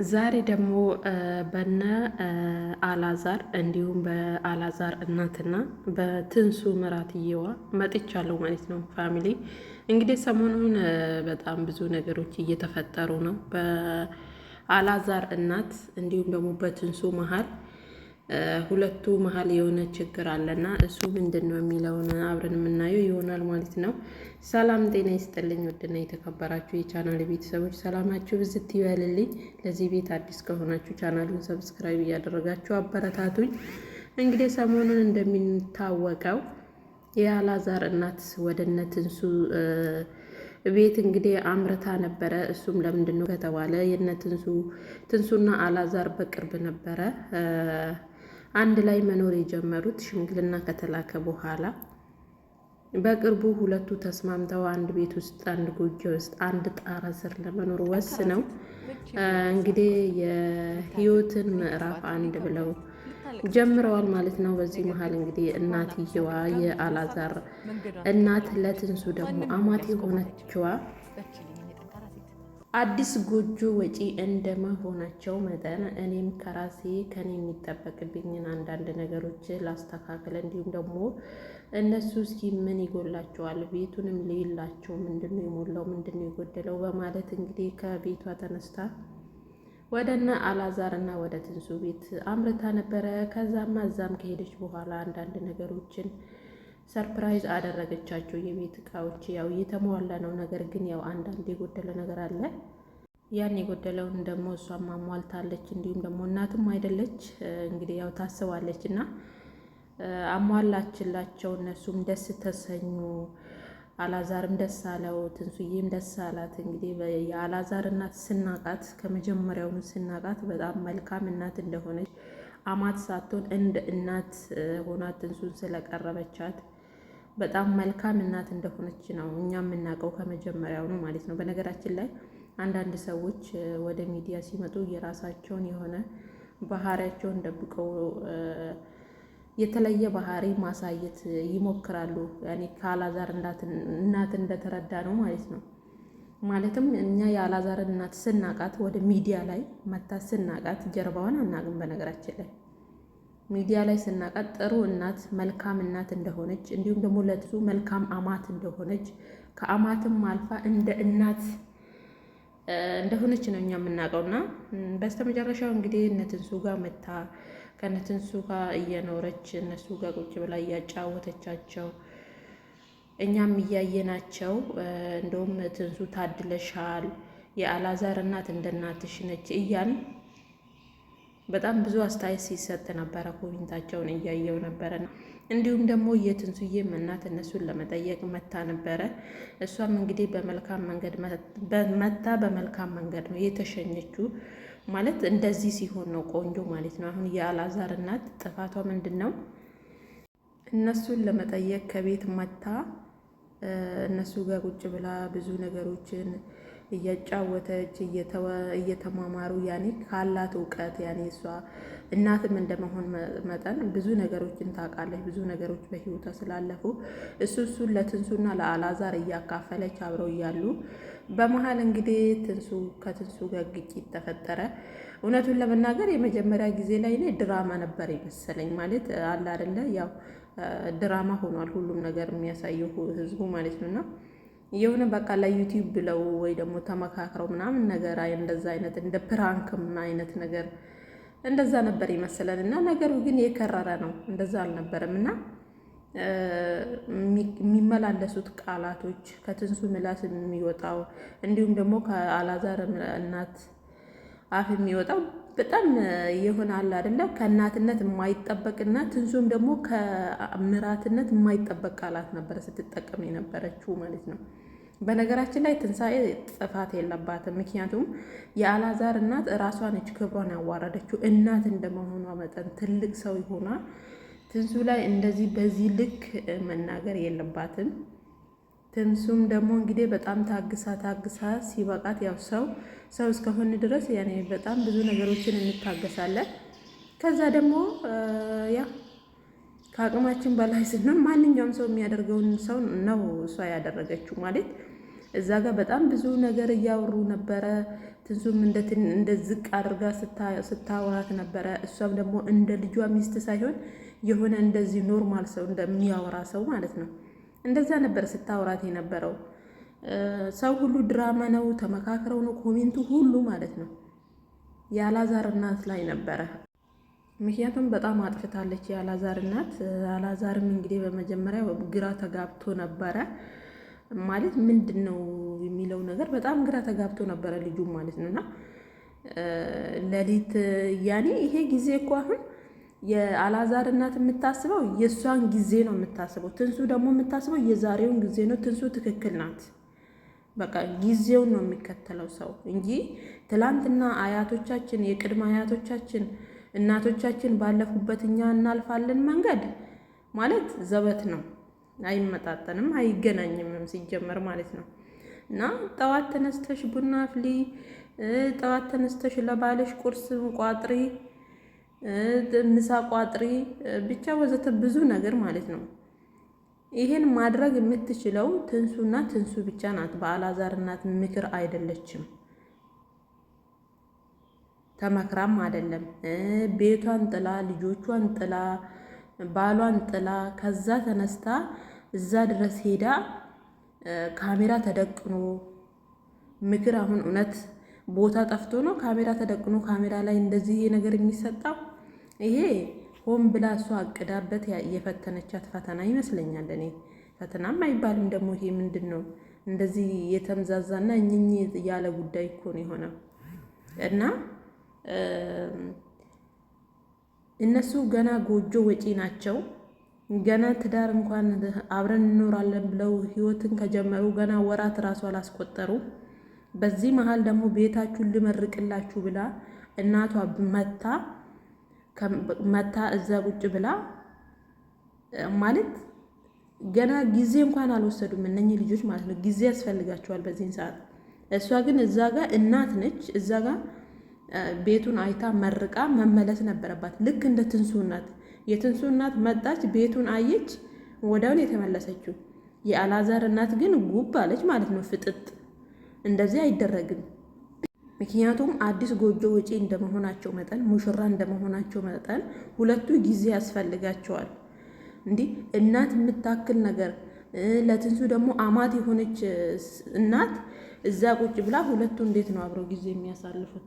ዛሬ ደግሞ በነ አላዛር እንዲሁም በአላዛር እናትና በትንሱ ምራትየዋ መጥቻለሁ ማለት ነው። ፋሚሊ እንግዲህ ሰሞኑን በጣም ብዙ ነገሮች እየተፈጠሩ ነው። በአላዛር እናት እንዲሁም ደግሞ በትንሱ መሀል ሁለቱ መሀል የሆነ ችግር አለና እሱ ምንድን ነው የሚለውን አብረን የምናየው ይሆናል ማለት ነው። ሰላም ጤና ይስጥልኝ ውድና የተከበራችሁ የቻናል ቤተሰቦች ሰላማችሁ ብዝት ይበልልኝ። ለዚህ ቤት አዲስ ከሆናችሁ ቻናሉን ሰብስክራይብ እያደረጋችሁ አበረታቱኝ። እንግዲህ ሰሞኑን እንደሚታወቀው የአላዛር እናት ወደ እነ ትንሱ ቤት እንግዲህ አምርታ ነበረ። እሱም ለምንድን ነው ከተባለ የነ ትንሱና አላዛር በቅርብ ነበረ አንድ ላይ መኖር የጀመሩት ሽምግልና ከተላከ በኋላ በቅርቡ ሁለቱ ተስማምተው አንድ ቤት ውስጥ አንድ ጎጆ ውስጥ አንድ ጣራ ስር ለመኖር ወስነው እንግዲህ የህይወትን ምዕራፍ አንድ ብለው ጀምረዋል ማለት ነው። በዚህ መሀል እንግዲህ እናትየዋ የአላዛር እናት ለትንሱ ደግሞ አማት የሆነችዋ አዲስ ጎጆ ወጪ እንደመሆናቸው መጠን እኔም ከራሴ ከኔ የሚጠበቅብኝን አንዳንድ ነገሮች ላስተካክል፣ እንዲሁም ደግሞ እነሱ እስኪ ምን ይጎላቸዋል ቤቱንም ሌላቸው ምንድነው የሞላው ምንድነው የጎደለው በማለት እንግዲህ ከቤቷ ተነስታ ወደ እነ አላዛር እና ወደ ትንሱ ቤት አምርታ ነበረ። እዛም ከሄደች በኋላ አንዳንድ ነገሮችን ሰርፕራይዝ አደረገቻቸው። የቤት እቃዎች ያው እየተሟላ ነው፣ ነገር ግን ያው አንዳንድ የጎደለ ነገር አለ። ያን የጎደለውን ደግሞ እሷም አሟልታለች። እንዲሁም ደግሞ እናትም አይደለች እንግዲህ ያው ታስባለች እና አሟላችላቸው። እነሱም ደስ ተሰኙ። አላዛርም ደስ አለው፣ ትንሱዬም ደስ አላት። እንግዲህ የአላዛር እናት ስናቃት ከመጀመሪያውኑ ስናቃት በጣም መልካም እናት እንደሆነች አማት ሳትሆን እንደ እናት ሆና ትንሱን ስለቀረበቻት በጣም መልካም እናት እንደሆነች ነው እኛ የምናውቀው ከመጀመሪያውኑ ማለት ነው። በነገራችን ላይ አንዳንድ ሰዎች ወደ ሚዲያ ሲመጡ የራሳቸውን የሆነ ባህሪያቸውን ደብቀው የተለየ ባህሪ ማሳየት ይሞክራሉ። ያኔ ከአላዛር እናት እንደተረዳ ነው ማለት ነው። ማለትም እኛ የአላዛርን እናት ስናቃት ወደ ሚዲያ ላይ መታ ስናቃት ጀርባዋን አናቅም። በነገራችን ላይ ሚዲያ ላይ ስናቃት ጥሩ እናት መልካም እናት እንደሆነች እንዲሁም ደግሞ ለትሱ መልካም አማት እንደሆነች ከአማትም አልፋ እንደ እናት እንደሆነች ነው እኛ የምናውቀው። እና በስተመጨረሻው እንግዲህ እነትንሱ ጋር መታ ከነትንሱ ጋር እየኖረች እነሱ ጋር ቁጭ ብላ እያጫወተቻቸው እኛም እያየናቸው እንደውም ትንሱ ታድለሻል፣ የአላዛር እናት እንደ እናትሽ ነች እያል በጣም ብዙ አስተያየት ሲሰጥ ነበረ። ኮሜንታቸውን እያየው ነበረ። እንዲሁም ደግሞ የትንሱዬም እናት እነሱን ለመጠየቅ መታ ነበረ። እሷም እንግዲህ በመልካም መንገድ ነው የተሸኘችው። ማለት እንደዚህ ሲሆን ነው ቆንጆ ማለት ነው። አሁን የአላዛር እናት ጥፋቷ ምንድን ነው? እነሱን ለመጠየቅ ከቤት መታ እነሱ ጋር ቁጭ ብላ ብዙ ነገሮችን እያጫወተች እየተማማሩ ያኔ ካላት እውቀት ያኔ እሷ እናትም እንደመሆን መጠን ብዙ ነገሮችን ታውቃለች። ብዙ ነገሮች በህይወቷ ስላለፉ እሱን ለትንሱና ለአላዛር እያካፈለች አብረው እያሉ በመሀል እንግዲህ ከትንሱ ጋር ግጭት ተፈጠረ። እውነቱን ለመናገር የመጀመሪያ ጊዜ ላይ እኔ ድራማ ነበር የመሰለኝ። ማለት አለ አይደለ ያው ድራማ ሆኗል ሁሉም ነገር የሚያሳየው ህዝቡ ማለት ነውና የሆነ በቃ ለዩቲዩብ ብለው ወይ ደግሞ ተመካክረው ምናምን ነገር እንደዛ አይነት እንደ ፕራንክም አይነት ነገር እንደዛ ነበር ይመስለን እና ነገሩ ግን የከረረ ነው። እንደዛ አልነበረም እና የሚመላለሱት ቃላቶች ከትንሱ ምላስ የሚወጣው እንዲሁም ደግሞ ከአላዛር እናት አፍ የሚወጣው በጣም ይሆናል አይደለ? ከእናትነት የማይጠበቅና ትንሱም ደግሞ ከምራትነት የማይጠበቅ ቃላት ነበረ ስትጠቀም የነበረችው ማለት ነው። በነገራችን ላይ ትንሣኤ ጥፋት የለባትም። ምክንያቱም የአላዛር እናት ራሷ ነች ክብሯን ያዋረደችው። እናት እንደመሆኗ መጠን ትልቅ ሰው ሆና ትንሱ ላይ እንደዚህ በዚህ ልክ መናገር የለባትም። ትንሱም ደግሞ እንግዲህ በጣም ታግሳ ሲበቃት ያው ሰው እስከሆን ድረስ ያኔ በጣም ብዙ ነገሮችን እንታገሳለን። ከዛ ደግሞ ያ ከአቅማችን በላይ ስንሆን ማንኛውም ሰው የሚያደርገውን ሰው ነው እሷ ያደረገችው ማለት እዛ ጋር በጣም ብዙ ነገር እያወሩ ነበረ። ትንሱም እንደ ዝቅ አድርጋ ስታወራት ነበረ። እሷም ደግሞ እንደ ልጇ ሚስት ሳይሆን የሆነ እንደዚህ ኖርማል ሰው እንደሚያወራ ሰው ማለት ነው። እንደዛ ነበር ስታወራት የነበረው። ሰው ሁሉ ድራማ ነው፣ ተመካክረው ነው ኮሜንቱ ሁሉ ማለት ነው የአላዛር እናት ላይ ነበረ። ምክንያቱም በጣም አጥፍታለች የአላዛር እናት። አላዛርም እንግዲህ በመጀመሪያ ግራ ተጋብቶ ነበረ ማለት ምንድን ነው የሚለው ነገር በጣም ግራ ተጋብቶ ነበረ ልጁ ማለት ነው። እና ሌሊት ያኔ ይሄ ጊዜ እኮ አሁን የአላዛር እናት የምታስበው የእሷን ጊዜ ነው የምታስበው። ትንሱ ደግሞ የምታስበው የዛሬውን ጊዜ ነው። ትንሱ ትክክል ናት። በቃ ጊዜውን ነው የሚከተለው ሰው እንጂ ትላንትና አያቶቻችን የቅድመ አያቶቻችን እናቶቻችን ባለፉበት እኛ እናልፋለን መንገድ ማለት ዘበት ነው። አይመጣጠንም፣ አይገናኝም ሲጀመር ማለት ነው። እና ጠዋት ተነስተሽ ቡና አፍሊ፣ ጠዋት ተነስተሽ ለባለሽ ቁርስ ቋጥሪ፣ ምሳ ቋጥሪ፣ ብቻ ወዘተ ብዙ ነገር ማለት ነው። ይሄን ማድረግ የምትችለው ትንሱና ትንሱ ብቻ ናት። በአላዛር እናት ምክር አይደለችም፣ ተመክራም አይደለም። ቤቷን ጥላ ልጆቿን ጥላ ባሏን ጥላ ከዛ ተነስታ እዛ ድረስ ሄዳ ካሜራ ተደቅኖ ምክር አሁን እውነት ቦታ ጠፍቶ ነው ካሜራ ተደቅኖ ካሜራ ላይ እንደዚህ ነገር የሚሰጣው? ይሄ ሆን ብላ እሷ አቅዳበት የፈተነቻት ፈተና ይመስለኛል። እኔ ፈተናም አይባልም ደግሞ ይሄ ምንድን ነው? እንደዚህ የተምዛዛና እኝኝ ያለ ጉዳይ እኮ ነው የሆነው። እና እነሱ ገና ጎጆ ወጪ ናቸው። ገና ትዳር እንኳን አብረን እንኖራለን ብለው ህይወትን ከጀመሩ ገና ወራት ራሱ አላስቆጠሩ። በዚህ መሀል ደግሞ ቤታችሁን ልመርቅላችሁ ብላ እናቷ መታ እዛ ቁጭ ብላ ማለት ገና ጊዜ እንኳን አልወሰዱም እነኚህ ልጆች ማለት ነው። ጊዜ ያስፈልጋቸዋል በዚህን ሰዓት። እሷ ግን እዛ ጋር እናት ነች። እዛ ጋር ቤቱን አይታ መርቃ መመለስ ነበረባት። ልክ እንደ ትንሱ እናት። የትንሱ እናት መጣች፣ ቤቱን አየች፣ ወዲያውን የተመለሰችው። የአላዛር እናት ግን ጉብ አለች ማለት ነው። ፍጥጥ። እንደዚህ አይደረግም። ምክንያቱም አዲስ ጎጆ ወጪ እንደመሆናቸው መጠን ሙሽራ እንደመሆናቸው መጠን ሁለቱ ጊዜ ያስፈልጋቸዋል። እንዲህ እናት የምታክል ነገር ለትንሱ ደግሞ አማት የሆነች እናት እዛ ቁጭ ብላ ሁለቱ እንዴት ነው አብረው ጊዜ የሚያሳልፉት?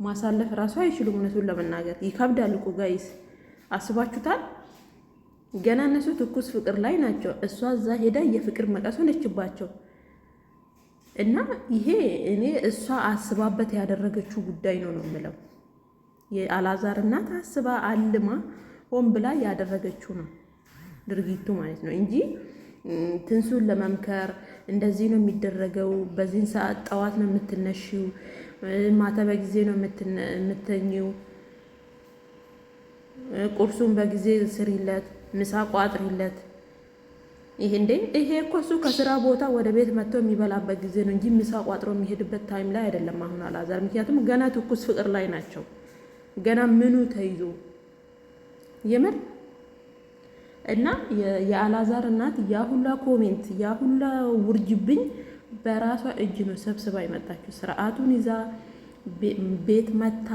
ማሳለፍ ራሱ አይችሉም። እውነቱን ለመናገር ይከብዳል እኮ ጋይስ፣ አስባችሁታል? ገና እነሱ ትኩስ ፍቅር ላይ ናቸው። እሷ እዛ ሄዳ የፍቅር መቀስ ሆነችባቸው። እና ይሄ እኔ እሷ አስባበት ያደረገችው ጉዳይ ነው የምለው። የአላዛር እናት አስባ አልማ ሆን ብላ ያደረገችው ነው ድርጊቱ ማለት ነው እንጂ ትንሱን ለመምከር እንደዚህ ነው የሚደረገው፣ በዚህን ሰዓት ጠዋት ነው የምትነሺው፣ ማታ በጊዜ ነው የምተኚው፣ ቁርሱን በጊዜ ስሪለት፣ ምሳ ቋጥሪለት። ይሄ እኮ እሱ ከስራ ቦታ ወደ ቤት መጥቶ የሚበላበት ጊዜ ነው እንጂ ምሳ ቋጥሮ የሚሄድበት ታይም ላይ አይደለም አሁን አላዛር። ምክንያቱም ገና ትኩስ ፍቅር ላይ ናቸው። ገና ምኑ ተይዞ የምር እና የአላዛር እናት ያሁላ ኮሜንት ያሁላ ውርጅብኝ በራሷ እጅ ነው ሰብስባ የመጣችው። ስርዓቱን ይዛ ቤት መታ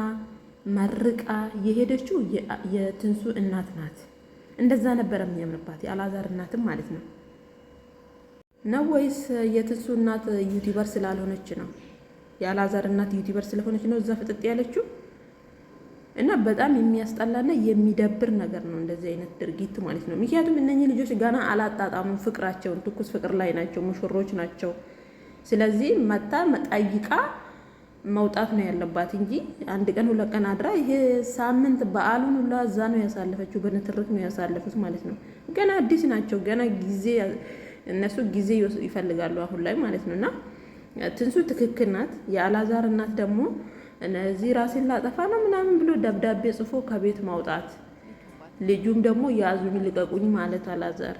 መርቃ የሄደችው የትንሱ እናት ናት። እንደዛ ነበረ የሚያምርባት የአላዛር እናትም ማለት ነው። ነው ወይስ የትንሱ እናት ዩቲዩበር ስላልሆነች ነው? የአላዛር እናት ዩቲዩበር ስለሆነች ነው እዛ ፍጥጥ ያለችው? እና በጣም የሚያስጠላና የሚደብር ነገር ነው እንደዚህ አይነት ድርጊት ማለት ነው። ምክንያቱም እነኚህ ልጆች ገና አላጣጣሙም ፍቅራቸውን፣ ትኩስ ፍቅር ላይ ናቸው፣ ሙሽሮች ናቸው። ስለዚህ መታ መጠይቃ መውጣት ነው ያለባት እንጂ አንድ ቀን ሁለት ቀን አድራ ይሄ ሳምንት በዓሉን ሁላ እዛ ነው ያሳለፈችው፣ በንትርክ ነው ያሳለፉት ማለት ነው። ገና አዲስ ናቸው። ገና ጊዜ እነሱ ጊዜ ይፈልጋሉ አሁን ላይ ማለት ነው። እና ትንሱ ትክክል ናት። የአላዛር እናት ደግሞ እነዚህ ራሴን ላጠፋ ነው ምናምን ብሎ ደብዳቤ ጽፎ ከቤት ማውጣት፣ ልጁም ደግሞ ያዙኝ ልቀቁኝ ማለት አላዛር።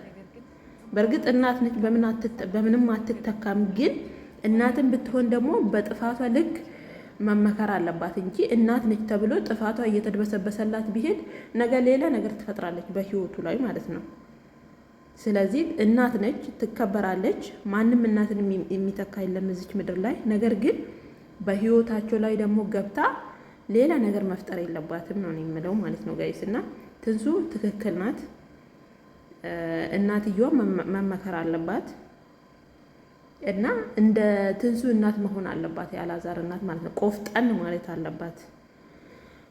በእርግጥ እናት ነች፣ በምንም አትተካም። ግን እናትን ብትሆን ደግሞ በጥፋቷ ልክ መመከር አለባት እንጂ እናት ነች ተብሎ ጥፋቷ እየተድበሰበሰላት ቢሄድ ነገ ሌላ ነገር ትፈጥራለች በህይወቱ ላይ ማለት ነው። ስለዚህ እናት ነች፣ ትከበራለች። ማንም እናትን የሚተካ የለም እዚች ምድር ላይ። ነገር ግን በህይወታቸው ላይ ደግሞ ገብታ ሌላ ነገር መፍጠር የለባትም ነው የምለው ማለት ነው ጋይስ። እና ትንሱ ትክክል ናት። እናትየዋ መመከር አለባት እና እንደ ትንሱ እናት መሆን አለባት፣ የአላዛር እናት ማለት ነው። ቆፍጠን ማለት አለባት።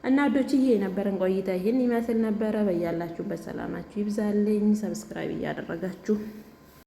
እና ወዶችዬ የነበረን ቆይታ ይህን ይመስል ነበረ። በያላችሁበት ሰላማችሁ ይብዛልኝ። ሰብስክራይብ እያደረጋችሁ